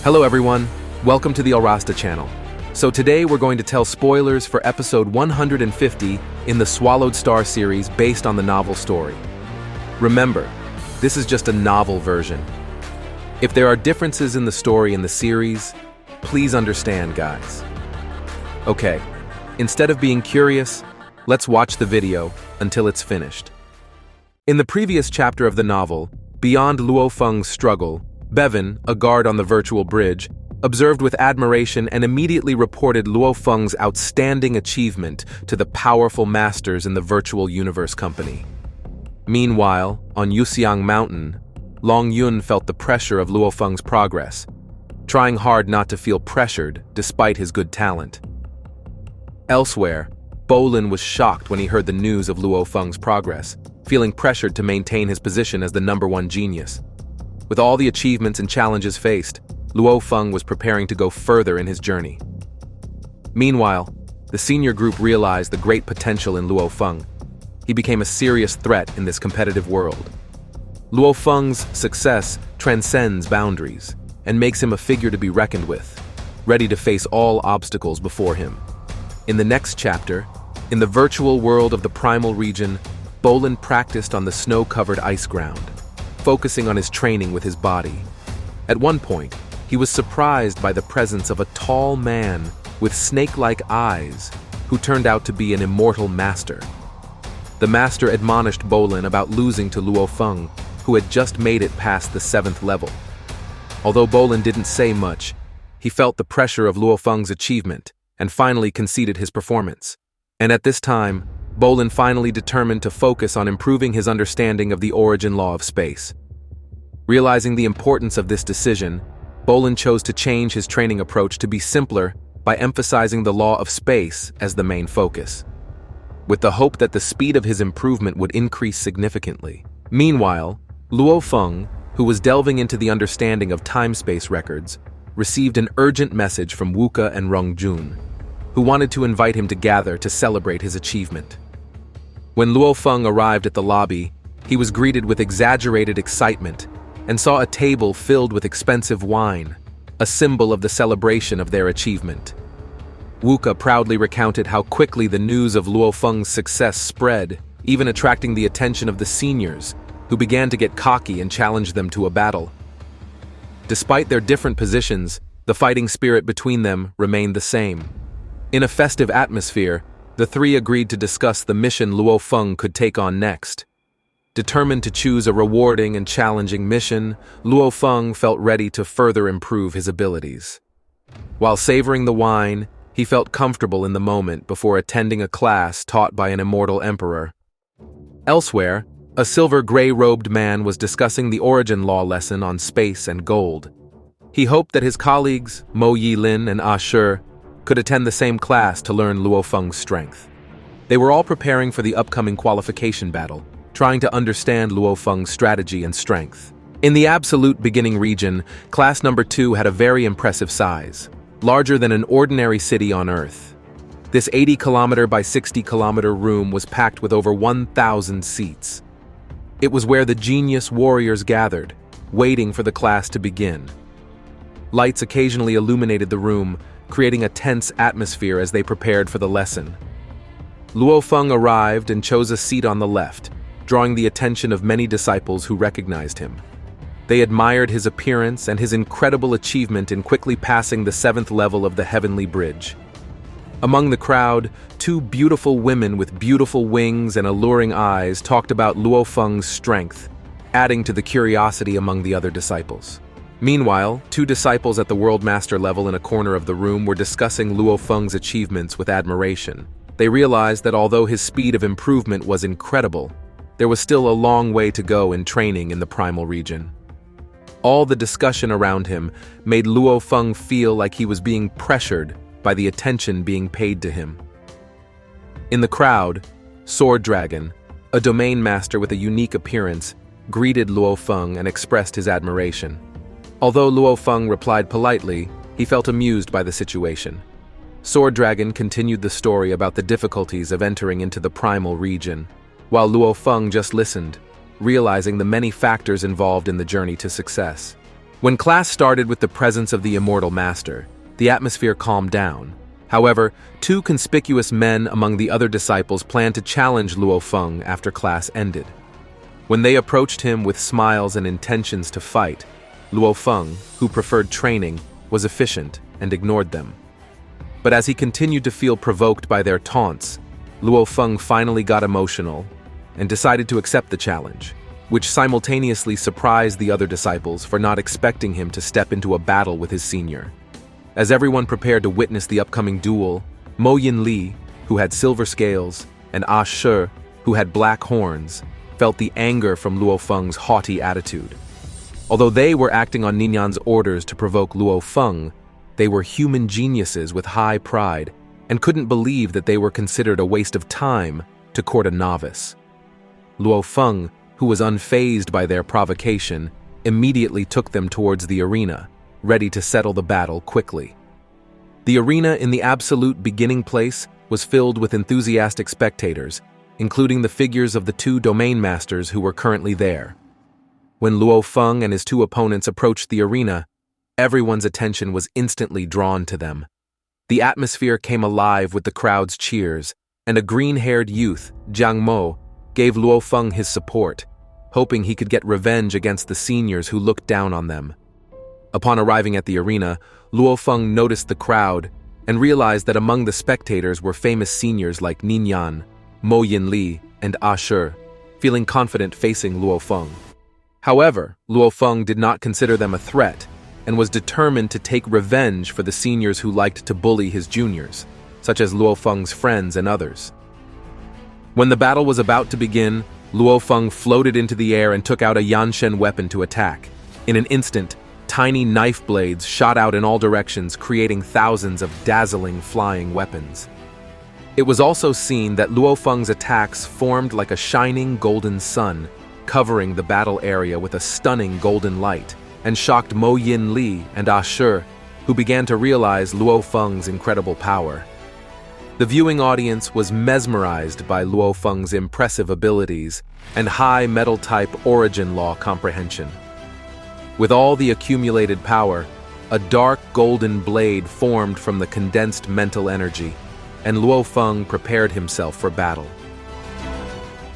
Hello everyone, welcome to the Alrasta channel. So today we're going to tell spoilers for episode 150 in the SwallowedStar series based on the novel story. Remember, this is just a novel version. If there are differences in the story in the series, please understand, guys. Okay, instead of being curious, let's watch the video until it's finished. In the previous chapter of the novel, beyond Luo Feng's struggle, Bevan, a guard on the virtual bridge, observed with admiration and immediately reported Luo Feng's outstanding achievement to the powerful masters in the virtual universe company. Meanwhile, on Yuxiang Mountain, Long Yun felt the pressure of Luo Feng's progress, trying hard not to feel pressured despite his good talent. Elsewhere, Bolan was shocked when he heard the news of Luo Feng's progress, feeling pressured to maintain his position as the #1 genius. With all the achievements and challenges faced, Luo Feng was preparing to go further in his journey. Meanwhile, the senior group realized the great potential in Luo Feng. He became a serious threat in this competitive world. Luo Feng's success transcends boundaries and makes him a figure to be reckoned with, ready to face all obstacles before him. In the next chapter, in the virtual world of the primal region, Bolan practiced on the snow-covered ice ground, focusing on his training with his body. At one point, he was surprised by the presence of a tall man with snake-like eyes who turned out to be an immortal master. The master admonished Bolan about losing to Luo Feng, who had just made it past the 7th level. Although Bolan didn't say much, he felt the pressure of Luo Feng's achievement and finally conceded his performance. And at this time, Bolan finally determined to focus on improving his understanding of the origin law of space. Realizing the importance of this decision, Bolan chose to change his training approach to be simpler by emphasizing the law of space as the main focus, with the hope that the speed of his improvement would increase significantly. Meanwhile, Luo Feng, who was delving into the understanding of time-space records, received an urgent message from Wuka and Rongjun, who wanted to invite him to gather to celebrate his achievement. When Luo Feng arrived at the lobby, he was greeted with exaggerated excitement and saw a table filled with expensive wine, a symbol of the celebration of their achievement. Wuka proudly recounted how quickly the news of Luo Feng's success spread, even attracting the attention of the seniors, who began to get cocky and challenge them to a battle. Despite their different positions, the fighting spirit between them remained the same. In a festive atmosphere, the three agreed to discuss the mission Luo Feng could take on next. Determined to choose a rewarding and challenging mission, Luo Feng felt ready to further improve his abilities. While savoring the wine, he felt comfortable in the moment before attending a class taught by an immortal emperor. Elsewhere, a silver gray-robed man was discussing the origin law lesson on space and gold. He hoped that his colleagues, Mo Yilin and Ah Shi, could attend the same class to learn Luo Feng's strength. They were all preparing for the upcoming qualification battle, trying to understand Luo Feng's strategy and strength. In the absolute beginning region, class number 2 had a very impressive size, larger than an ordinary city on Earth. This 80-kilometer by 60-kilometer room was packed with over 1,000 seats. It was where the genius warriors gathered, waiting for the class to begin. Lights occasionally illuminated the room, creating a tense atmosphere as they prepared for the lesson. Luo Feng arrived and chose a seat on the left, drawing the attention of many disciples who recognized him. They admired his appearance and his incredible achievement in quickly passing the 7th level of the Heavenly Bridge. Among the crowd, 2 beautiful women with beautiful wings and alluring eyes talked about Luo Feng's strength, adding to the curiosity among the other disciples. Meanwhile, 2 disciples at the World Master level in a corner of the room were discussing Luo Feng's achievements with admiration. They realized that although his speed of improvement was incredible, there was still a long way to go in training in the primal region. All the discussion around him made Luo Feng feel like he was being pressured by the attention being paid to him. In the crowd, Sword Dragon, a domain master with a unique appearance, greeted Luo Feng and expressed his admiration. Although Luo Feng replied politely, he felt amused by the situation. Sword Dragon continued the story about the difficulties of entering into the primal region, while Luo Feng just listened, realizing the many factors involved in the journey to success. When class started with the presence of the immortal master, the atmosphere calmed down. However, two conspicuous men among the other disciples planned to challenge Luo Feng after class ended. When they approached him with smiles and intentions to fight, Luo Feng, who preferred training, was efficient and ignored them. But as he continued to feel provoked by their taunts, Luo Feng finally got emotional and decided to accept the challenge, which simultaneously surprised the other disciples for not expecting him to step into a battle with his senior. As everyone prepared to witness the upcoming duel, Mo Yinli, who had silver scales, and Ah She, who had black horns, felt the anger from Luo Feng's haughty attitude. Although they were acting on Ninyan's orders to provoke Luo Feng, they were human geniuses with high pride and couldn't believe that they were considered a waste of time to court a novice. Luo Feng, who was unfazed by their provocation, immediately took them towards the arena, ready to settle the battle quickly. The arena in the absolute beginning place was filled with enthusiastic spectators, including the figures of the two domain masters who were currently there. When Luo Feng and his two opponents approached the arena, everyone's attention was instantly drawn to them. The atmosphere came alive with the crowd's cheers, and a green-haired youth, Jiang Mo, gave Luo Feng his support, hoping he could get revenge against the seniors who looked down on them. Upon arriving at the arena, Luo Feng noticed the crowd and realized that among the spectators were famous seniors like Ninyan, Mo Yinli, and Ah She, feeling confident facing Luo Feng. However, Luo Feng did not consider them a threat and was determined to take revenge for the seniors who liked to bully his juniors, such as Luo Feng's friends and others. When the battle was about to begin, Luo Feng floated into the air and took out a Yanshen weapon to attack. In an instant, tiny knife blades shot out in all directions, creating thousands of dazzling flying weapons. It was also seen that Luo Feng's attacks formed like a shining golden sun, covering the battle area with a stunning golden light, and shocked Mo Yinli and Ah She, who began to realize Luo Feng's incredible power. The viewing audience was mesmerized by Luo Feng's impressive abilities and high metal-type origin law comprehension. With all the accumulated power, a dark golden blade formed from the condensed mental energy, and Luo Feng prepared himself for battle.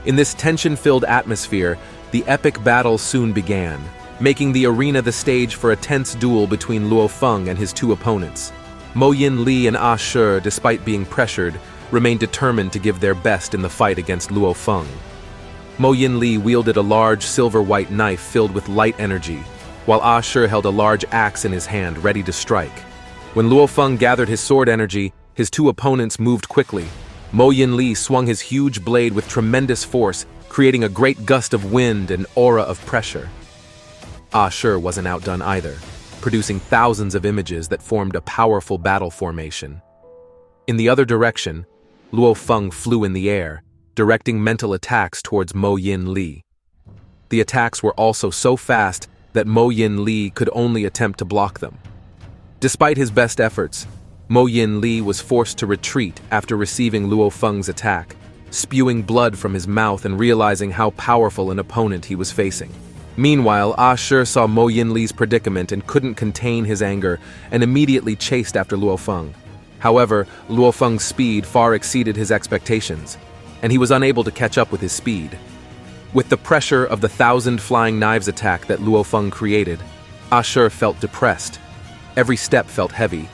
In this tension-filled atmosphere, the epic battle soon began, making the arena the stage for a tense duel between Luo Feng and his two opponents. Mo Yinli and Ah She, despite being pressured, remained determined to give their best in the fight against Luo Feng. Mo Yinli wielded a large silver-white knife filled with light energy, while Ah She held a large axe in his hand, ready to strike. When Luo Feng gathered his sword energy, his two opponents moved quickly. Mo Yinli swung his huge blade with tremendous force, creating a great gust of wind and aura of pressure. Ah She wasn't outdone either, producing thousands of images that formed a powerful battle formation. In the other direction, Luo Feng flew in the air, directing mental attacks towards Mo Yinli. The attacks were also so fast that Mo Yinli could only attempt to block them. Despite his best efforts, Mo Yinli was forced to retreat after receiving Luo Feng's attack, spewing blood from his mouth and realizing how powerful an opponent he was facing. Meanwhile, Ah She saw Mo Yinli's predicament and couldn't contain his anger and immediately chased after Luo Feng. However, Luo Feng's speed far exceeded his expectations, and he was unable to catch up with his speed. With the pressure of the 1,000 flying knives attack that Luo Feng created, Ah She felt depressed. Every step felt heavy,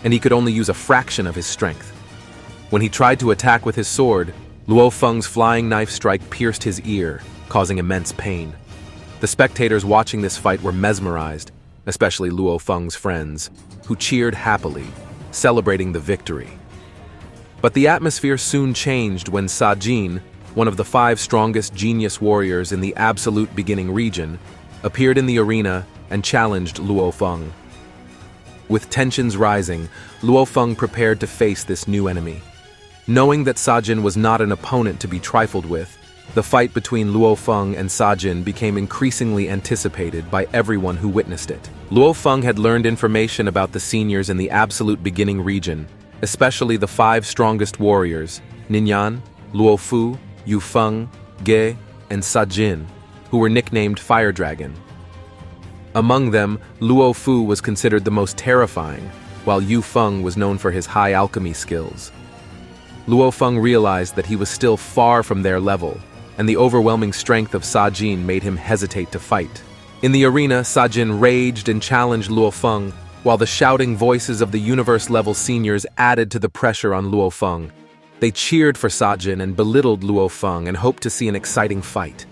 and he could only use a fraction of his strength. When he tried to attack with his sword, Luo Feng's flying knife strike pierced his ear, causing immense pain. The spectators watching this fight were mesmerized, especially Luo Feng's friends, who cheered happily, celebrating the victory. But the atmosphere soon changed when Sajin, one of the 5 strongest genius warriors in the absolute beginning region, appeared in the arena and challenged Luo Feng. With tensions rising, Luo Feng prepared to face this new enemy. Knowing that Sajin was not an opponent to be trifled with, the fight between Luo Feng and Sajin became increasingly anticipated by everyone who witnessed it. Luo Feng had learned information about the seniors in the absolute beginning region, especially the 5 strongest warriors, Ninyan, Luo Fu, Yu Feng, Ge, and Sajin, who were nicknamed Fire Dragon. Among them, Luo Fu was considered the most terrifying, while Lu Feng was known for his high alchemy skills. Luo Feng realized that he was still far from their level, and the overwhelming strength of Sajin made him hesitate to fight. In the arena, Sajin raged and challenged Luo Feng, while the shouting voices of the universe-level seniors added to the pressure on Luo Feng. They cheered for Sajin and belittled Luo Feng and hoped to see an exciting fight.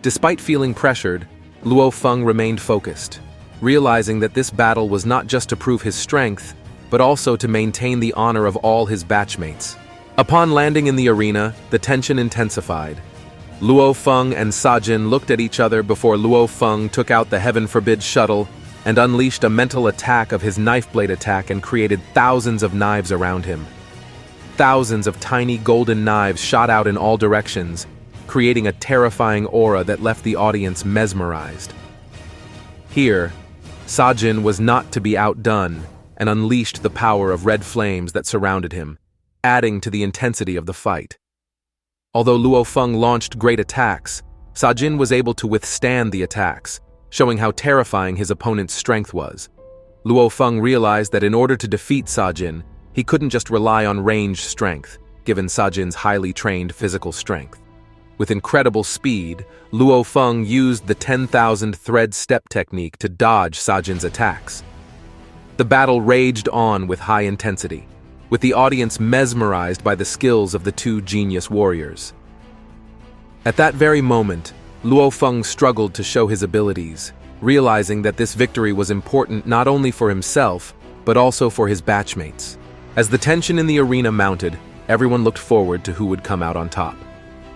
Despite feeling pressured, Luo Feng remained focused, realizing that this battle was not just to prove his strength, but also to maintain the honor of all his batchmates. Upon landing in the arena, the tension intensified. Luo Feng and Sajin looked at each other before Luo Feng took out the Heaven Forbid shuttle and unleashed a mental attack of his knife blade attack and created thousands of knives around him. Thousands of tiny golden knives shot out in all directions, creating a terrifying aura that left the audience mesmerized. Here, Sajin was not to be outdone and unleashed the power of red flames that surrounded him, adding to the intensity of the fight. Although Luo Feng launched great attacks, Sajin was able to withstand the attacks, showing how terrifying his opponent's strength was. Luo Feng realized that in order to defeat Sajin, he couldn't just rely on ranged strength, given Sajin's highly trained physical strength. With incredible speed, Luo Feng used the 10,000 thread step technique to dodge Sajin's attacks. The battle raged on with high intensity, with the audience mesmerized by the skills of the two genius warriors. At that very moment, Luo Feng struggled to show his abilities, realizing that this victory was important not only for himself, but also for his batchmates. As the tension in the arena mounted, everyone looked forward to who would come out on top.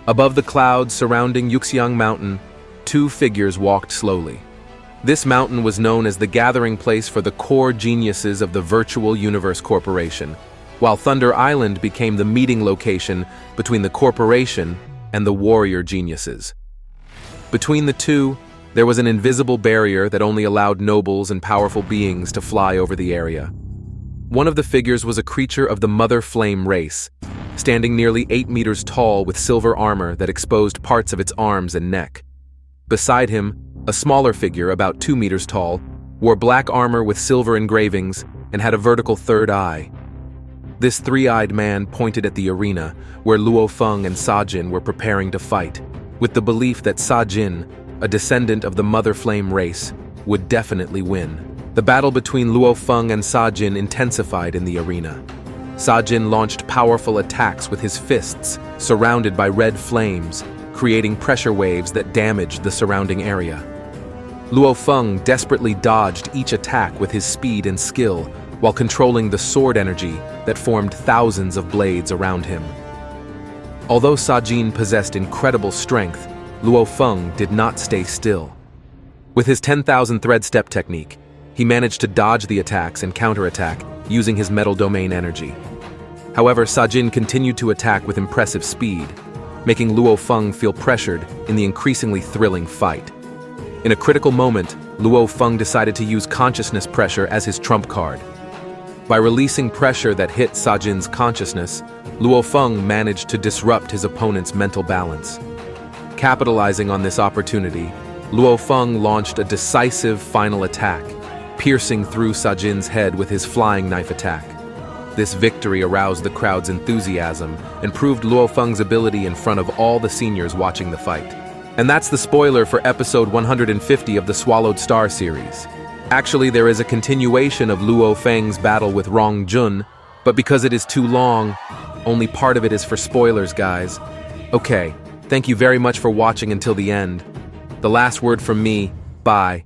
Above the clouds surrounding Yuxiang Mountain, two figures walked slowly. This mountain was known as the gathering place for the core geniuses of the Virtual Universe Corporation, while Thunder Island became the meeting location between the corporation and the warrior geniuses. Between the two, there was an invisible barrier that only allowed nobles and powerful beings to fly over the area. One of the figures was a creature of the Mother Flame race, standing nearly 8 meters tall with silver armor that exposed parts of its arms and neck. Beside him, a smaller figure, about 2 meters tall, wore black armor with silver engravings and had a vertical third eye. This three-eyed man pointed at the arena, where Luo Feng and Sajin were preparing to fight, with the belief that Sajin, a descendant of the Mother Flame race, would definitely win. The battle between Luo Feng and Sajin intensified in the arena. Sajin launched powerful attacks with his fists, surrounded by red flames, creating pressure waves that damaged the surrounding area. Luo Feng desperately dodged each attack with his speed and skill, while controlling the sword energy that formed thousands of blades around him. Although Sajin possessed incredible strength, Luo Feng did not stay still. With his 10,000 thread step technique, he managed to dodge the attacks and counterattack using his metal domain energy. However, Sajin continued to attack with impressive speed, making Luo Feng feel pressured in the increasingly thrilling fight. In a critical moment, Luo Feng decided to use consciousness pressure as his trump card. By releasing pressure that hit Sajin's consciousness, Luo Feng managed to disrupt his opponent's mental balance. Capitalizing on this opportunity, Luo Feng launched a decisive final attack, piercing through Sajin's head with his flying knife attack. This victory aroused the crowd's enthusiasm and proved Luo Feng's ability in front of all the seniors watching the fight. And that's the spoiler for episode 150 of the SwallowedStar series. Actually, there is a continuation of Luo Feng's battle with Rong Jun, but because it is too long, only part of it is for spoilers, guys. Okay, thank you very much for watching until the end. The last word from me, bye.